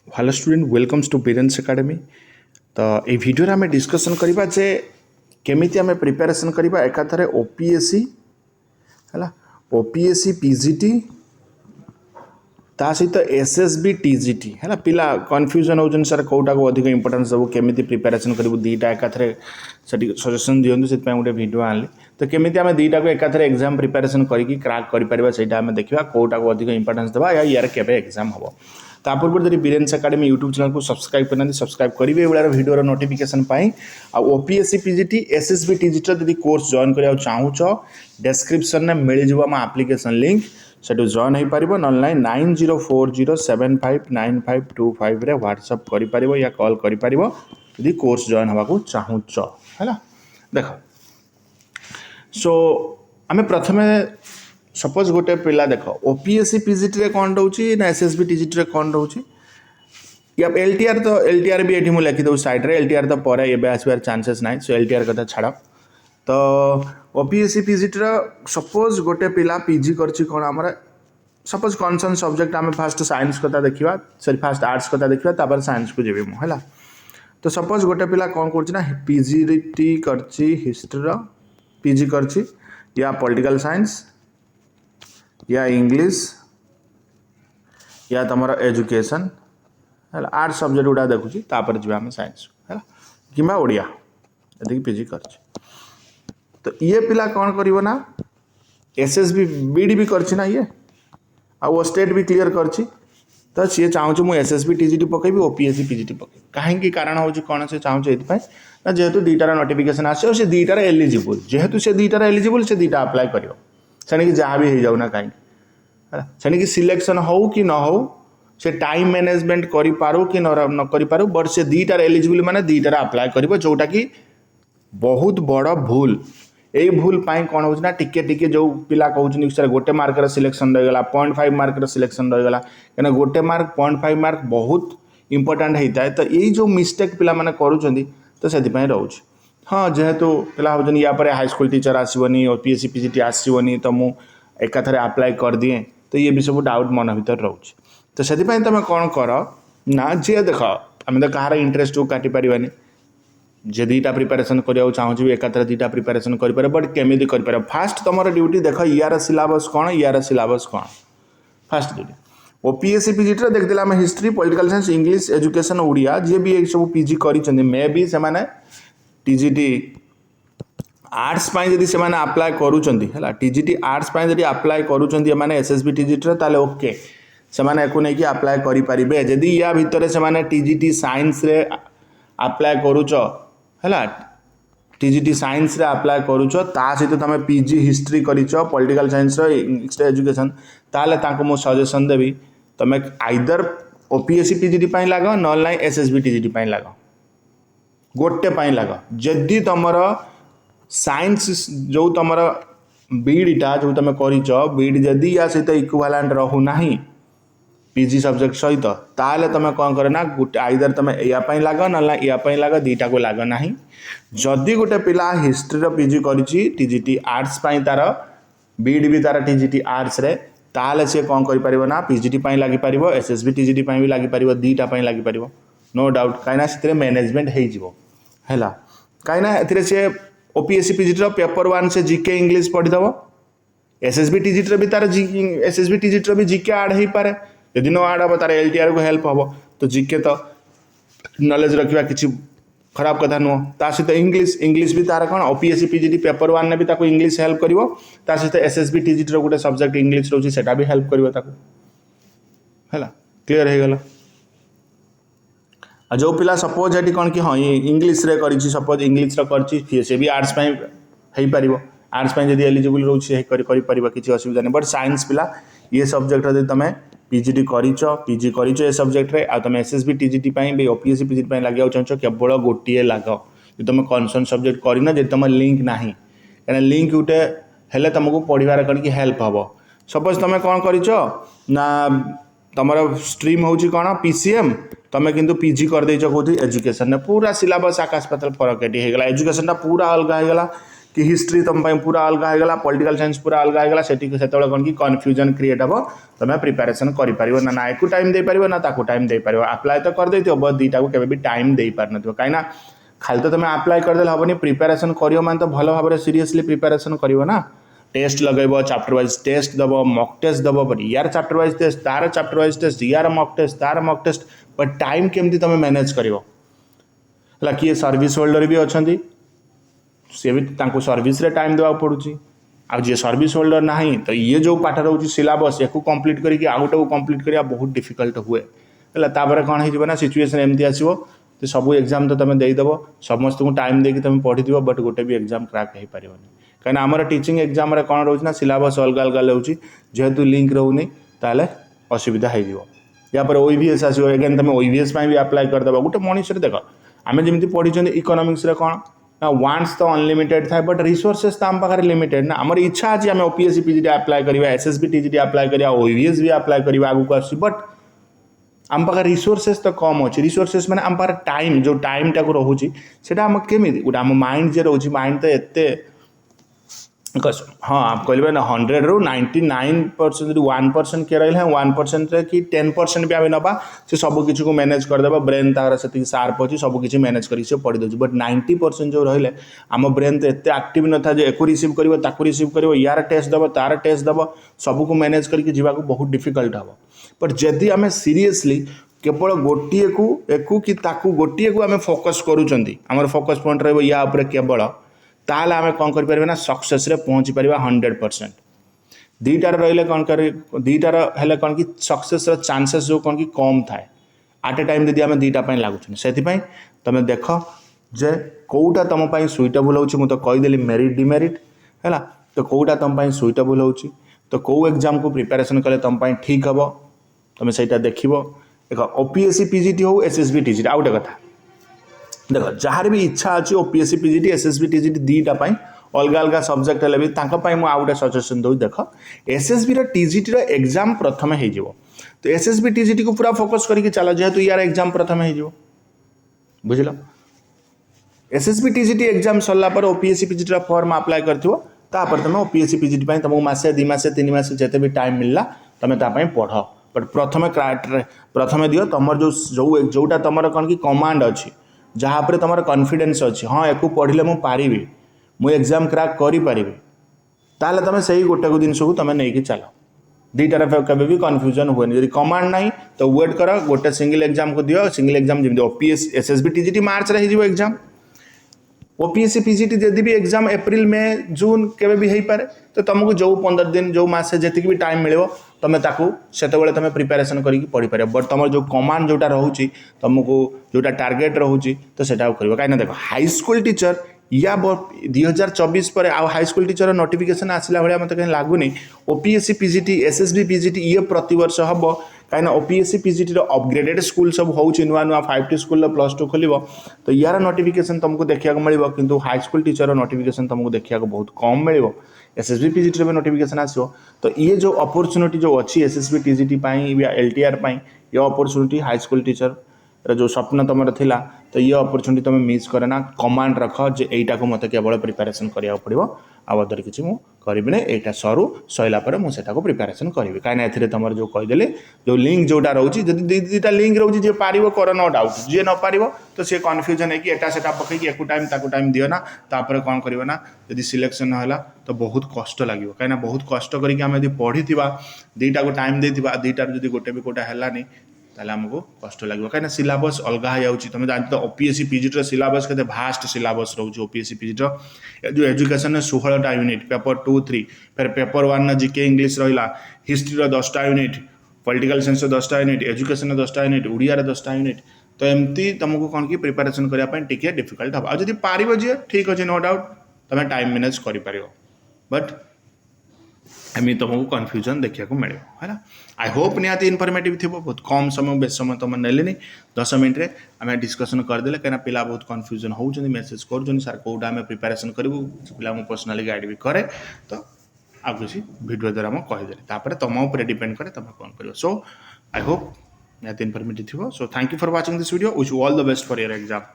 Hello student welcomes to parents academy. तो ये video आम डिस्कसन करवा जे केमिति आम प्रिपेरेसन करवा एकाथरे ओपीएससी है ओपीएससी पीजीटी ता सहित एसएसबी टीजीटी है पिला कन्फ्यूजन होउछन सर कोटा को अधिक इंपोर्टेंस देबो केमिति प्रिपेरेसन करबो दीटा एकाथरे सटी सजेशन दियंतु से गोटे वीडियो आनली तो केमिति आम दीटा को एकाथरे एग्जाम प्रिपेरेसन करिकी क्रैक करि परिबा सेटा आम देखिबा कोटा को अधिक इंपोर्टेंस देबा या यार केबे एग्जाम हबो ता पूर्व जब पेरेंट्स एकेडमी यूट्यूब चैनल को सब्सक्राइब करना सब्सक्राइब करेंगे ये वीडियो नोटिफिकेशन पाई ओपीएससी पीजीटी एसएसबी टीजीटी जब कोर्स जॉइन करा चाहूच डिस्क्रिप्शन में मिल जाव आम एप्लिकेशन लिंक से जॉइन हो पार ना 9040759525 व्हाट्सअप कर या कॉल कर कोर्स जॉइन होगा चाहूच है देख सो आम प्रथम सपोज गोटे पिला देख ओपीएससी पीजीटी रे कौन रोचे ना एसएसबी टीजीटी रे कौन रोचे या एलटीआर भी ये मुझे लिखिदेव साइड रे एलटीआर तो पर एवं आसबार चांसेस ना सो एलटीआर कथा छाड़ तो ओपीएससी पीजीटी सपोज गोटे पिला पीजी करछि कौन आमर सपोज कनसर्न सब्जेक्ट आम फास्ट साइंस कथा देखा सॉरी फास्ट आर्ट्स कथा देखा साइंस को जीवी मुझे तो सपोज गोटे पिला कौन करछि ना पीजीटी करछि हिस्ट्री पीजी करछि या पॉलिटिकल साइंस या इंग्लिश या तुम एजुकेशन है आर्ट्स सब्जेक्ट गुड़ा देखुची तापर जी आम साइंस है कि ओडिया ये पीजी कर तो ये पिला कौन करिवो ना एसएसबी बीडी भी करछि ना ये आ वो स्टेट भी क्लियर करछि तो सी चाहूँ मुझे एसएसबी टीजीटी पकेबी ओपीएससी पीजीटी पकेबी कहीं कारण हो कौन से चाहूँ ये ना जेहेतु दुईटार नोटिफिकेशन आसे और से दुईटार एलिजिबल जेहेतु से दुईटार एलिजिबल से दुईटा अप्लाई कर सेणिक जहाँ भी हो जाऊ ना कहीं सेणिक सिलेक्शन हो कि न हो से टाइम मैनेजमेंट करू कि न करू बट से दुईटार एलिजिबल माने दुईटार अप्लाई कर जोटा कि बहुत बड़ भूल यही भूल पाई कौन हो टिके टिके जो पिला कहते सर गोटे मार्कर सिलेक्शन रहीगला 0.5 मार्कर सिलेक्शन रहीगला कहीं गोटे मार्क 0.5 मार्क बहुत इंपोर्टाट होता है तो यही जो मिस्टेक पिला माने करूछंती तो से रोचे हाँ जेहेतु पिला होजन या पर हाईस्कूल टीचर आसबनी ओपीएससी पीजीटी आसबनी तो मु एकाथरे अप्लाई कर दिए तो ये भी सब डाउट मन भर रोचे तो से तुम कौन कर ना जी देख आम तो कहार इंटरेस्ट को काटी पारानी जे दुईटा प्रिपेरेसन करने चाहूँ एकाथरे दुईटा प्रिपेरेसन कर बट केमी कर फास्ट तुम ड्यूटी देख यार सिलेबस कौन यार सिलेबस कौन फास्ट ड्यूटी ओपीएससी पीजीटी देखते आम history political science English education Odia जी भी ये सब पीजी कर मे भी से टीजीटी आर्ट्स जदि से अप्लाई करुँच टीजीटी आर्ट्स जदि अप्लाई करुँच एसएसबी टीजीटी ताले ओके से नहीं अप्लाई करें जदि या भितर से टीजीटी साइंस रे अप्लाई करुच है टीजीटी साइंस रे अप्लाई करुच ता सहित तुम पीजी हिस्ट्री करिच पॉलिटिकल साइंस एजुकेशन ताले तांको मु सजेशन देवी तुम आइदर ओपीएससी पीजीटी लाग ना एसएसबी टीजीटी लाग गोटे लाग जदि तुमर साइंस जो तुम बीडटा जो तुम कर जदि या सहित इक्विवेलेंट रहूना पीजी सब्जेक्ट सहित ताले तुम कौन कर ना गोटे आइदर तुम यापाई लाग ना यापाई लाग दुईटा को लाग ना जदि गोटे पिला हिस्ट्री पीजी करीजीटी आर्ट्स तार बीड भी तार टीजीटी आर्ट्स रे ताले सी कौन कर ना पीजीटी लगी पार एसएसबी टीजीटी भी लगी पार दुईटा लगी पार नो डाउट कहीं मैनेजमेंट है कहीं सी ओपीएससी पीजीटी पेपर 1 से जीके इंग्लिश पढ़ीदेव एसएसबी टीजीटी भी तार एसएसबी टीजीटी भी जीके आड हो पारे यदि न आड हम तार एलटीआर को हेल्प हम तो जीके तो नॉलेज रखा किसी खराब कथा नुह ता सहित इंग्लिश भी तार कौन ओपीएससी पीजीटी पेपर 1 ने भी ताको इंग्लिश हेल्प करिवो ता सहित एसएसबी टीजीटी गोटे सब्जेक्ट इंग्लिश रोची सेटा भी हेल्प करिवो ताको हैला क्लियर हो गला जो पिला सपोज ये कौन कि हाँ ये इंग्लिश रे करी सपोज इंग्लिश कर से भी आर्ट्स हो पार आर्ट्स जब एलिजिबल रोचे किसी असुविधा नहीं बट साइंस पिला ये सब्जेक्ट जब तुम पीजीटी पीजी कर सब्जेक्ट रे आ तुम एसएसबी टीजीटी भी ओपीएससी पीजीटी लगे चाहो केवल गोटे लाग जो तुम कनसर्न सब्जेक्ट करना जब तुम लिंक ना कहीं लिंक गोटे हेल्ले तुमको पढ़ार कहीं हेल्प हम सपोज तुम कौन कर तुम स्ट्रीम हूँ कौन पीसीएम तुम किंतु पीजी कर कौन एजुकेशन पूरा सिलेबस आकाश पाताल फरक ये होगा एजुकेशन पूरा अलग होगा कि हिस्ट्री तुम पूरा अलग होगा पॉलिटिकल साइंस पूरा अलग होगा से कौन कि कन्फ्यूजन क्रिएट हम तुम प्रिपेरेसन कर ना एक टाइम दे पार ना ताकू टाइम दे पार अप्लाई तो कर बट दुईटा को केवे भी टाइम दे पार न कहीं खाली तो तुम अप्लाई करदे हेनी प्रिपेरेसन कर मान तो भल भाव सीरीयसली प्रिपेरेसन कर ना टेस्ट लगेब चैप्टर वाइज टेस्ट दब मॉक टेस्ट दब बट यार चैप्टर वाइज टेस्ट तार चैप्टर वाइज टेस्ट यार मॉक टेस्ट बट टाइम केमती तुम मैनेज कर किए सर्विस होल्डर भी अच्छा सी भी सर्विस रे टाइम देवा पड़ुची आ जे सर्विस होल्डर ना तो ये जो पाठ रोचे सिलेबस या कंप्लीट करके आउ गोटे कंप्लीट करा बहुत डिफिकल्ट हुए है कौन हो सिचुएसन एमती आसो तो सब एग्जाम तो तुम देदेव समस्त को टाइम देकी तुम पढ़ी बट गोटे भी एग्जाम क्रैक हो पार कहीं आमर टीचिंग एग्जाम कौन रोचे ना सिलेबस अलग अलग रोचे जेहेतु लिंक रोनी ताले असुविधा हो यापर ओईवीएस आसो एगेन तुम ओईवीएस भी अप्लाई करदे गोटे मनीष देख आम जमी पढ़ी इकोनॉमिक्स रे कौन ना वांट्स तो अनलिमिटेड था बट रिसोर्सेस तो आम पाखे लिमिटेड ना आम इच्छा अच्छी आम ओपीएससी पीजीटी अप्लाई करा एसएसबी टीजीटी अप्लाई करा ओईवीएस भी अप्लाई करा आगू आस बट आम पाखे रिसोर्सेस तो कम अच्छे रिसोर्सेस मैंने आम पाखे टाइम जो टाइम टाक रोचे आम केमी गोटे आम माइंड जे रोचे माइंड तो एते हाँ आप कहे ना 100 रू 99% 1% किए रहा 1% कि 10% भी आम नवा से सबकि को मैनेज करदे ब्रेन तार से सार्प अच्छी सबकि मैनेज कर पढ़ी दूसरी बट 90% जो रही आम ब्रेन तो एत एक्टिव न था जो एक रिसीव कर रिसीव कर यार टेस्ट दब तार टेस्ट दब सबको मैनेज करके जावाक बहुत डिफिकल्ट हम बट जदि आम सीरीयसली केवल गोटे को कि गोटे को आम फोकस करुँच फोकस पॉइंट रहा केवल ताले आम कौन करें ना सक्सेस रे पहुँची पार 100% दुईटार रही कौन कर दुईटार है कौन कि सक्सेस चांसेस जो कौन कि कम थाए आट ए टाइम जब आम दुईटा लगुन से तुम देख जे कौटा तुम सुइटेबल हो तो कहीदेली मेरिट डिमेरिट है तो कौटा तुम सुइटेबल हो तो कौ एग्जाम को प्रिपेरेसन कले तुम ठीक हम तुम से देख एक ओपीएससी पीजीटी हो एसएसबी टीजीटी आ गए कथा देख जार भी इच्छा अच्छी ओपीएससी पीजीटी एसएसबी टीजीटी दुईटा अलग अलग सब्जेक्ट है भी गोटे सजेसन दूँ देख एसएसबी टीजीटी एग्जाम प्रथम हो तो एसएसबी टीजीटी को पूरा फोकस करके चल जेहेतु यार एग्जाम प्रथम हो बुझल एसएसबी टीजीटी एग्जाम सरला पर ओपीएससी पीजीटी फॉर्म अप्लाई करथिबो तापर तुम ओपीएससी पीजीटी तुमको मासे 2 मासे 3 मासे जिते भी टाइम मिलला तुम पढ़ बट प्रथम दियो तुम जोटा तुम कौन कि कमांड अच्छी जहाँ पर तुम कॉन्फिडेंस अच्छी हाँ एक पढ़ले मुझे पारि मुझे एग्जाम क्रैक करें ताले तुम से गोटे को जिनस को तुम नहीं चल दुईटार कभी भी कन्फ्यूजन हुए जब कमांड ना तो वेट कर गोटे सिंगल एग्जाम को दियो सिंगल एग्जाम जमी ओपीएस एसएसबी टीजीटी मार्च रे हो एग्जाम ओपीएससी पीजीटी जदि भी एग्जाम एप्रिल मे जून केवे भी हो पारे तो तुमको जो 15 दिन जो मासे जी भी टाइम मिले तुम से तुम प्रिपेरेसन करके पढ़ी पार बट तुम जो कमांड जोटा रोचे तुमको जोटा टार्गेट रोचे तो सेटा कर कहीं देख हाईस्कूल टीचर या 2024 पर आउ हाईस्कूल टीचर नोटिफिकेशन आसला भाया मत कहीं लगुनि ओपीएससी पीजीटी एसएसबी पीजीटी ये प्रतिवर्ष हम कहीं ओपीएससी पीजीटी अपग्रेडेड स्कूल सब हो नुआ नुआ 5T स्कूल +2 खोल तो यार नोटिफिकेशन तुमको देखा मिले कि हाईस्कूल टीचर नोटिफिकेशन तुमको देखा बहुत कम मिले एसएसबी पीजीटी में नोटिफिकेशन आसो तो ये जो अपॉर्चुनिटी जो अच्छी एसएसबी टीजीटी या एलटीआर ये अपॉर्चुनिटी हाईस्कूल टीचर जो स्वप्न तुम थिला तो ये अपॉर्चुनिटी तुम मिस करे ना कमांड रख जे एटा को मत केवल प्रिपेरेसन करिया पड़ो आदर किसी मु करी ना यहाँ सरू सरला मुझे प्रिपेरेसन करी कहीं ए तुम जो कहीदेली जो लिंक जोटा रोचे जब दुईटा लिंक रोचे जी पार कर नो डाउट जी न पार तो सी कन्फ्यूजन है कि एटा सेटा पकईकि एक टाइम ताकू टाइम दियो ना तापर कौन कर ना जब सिलेक्शन है तो बहुत कष्ट लगे कहीं बहुत कष्ट करके पढ़ी दुईटा को टाइम देता दुईटार जब गोटे भी कोटा है ताले हमको कष्ट लगे कहीं सिलेबस अलग हो तुम जानते ओपीएससी पीजीटी सिलेबस के भास्ट सिलेबस रोचे ओपीएससी पीजीटी जो एजुकेशन 16टा यूनिट पेपर 2, 3 फिर पेपर 1 जीके इंग्लिश रहा हिस्ट्री 10टा यूनिट पॉलिटिकल साइंस 10टा यूनिट एजुकेशन 10टा यूनिट ओडिया 10टा यूनिट तो एमती तुमको कौन कि प्रिपेरेसन करने टी डिफिकल्ट हम आदि पार जी ठीक अच्छे नो डाउट तुम टाइम मैनेज कर बट एमती तुमको कन्फ्यूजन देखा मिले है आई होप निहाती इनफर्मेटिव थी बहुत कम समय बेस समय तुम नेले 10 मिनट रे आम डिस्कसन करदे कहीं पिला बहुत कन्फ्यूजन होती मेसेज कर सर कौटा आम प्रिपेरेसन करूँ पिला पर्सनाली गाइड भी करे तो आ किसी वीडियो द्वारा मुझे कहीदेली तुम उपर डिपेंड करे तुम कौन कर सो आई होप निहाती इनफर्मेटिव थी so thank you for watching this video wish you all the best for your exam.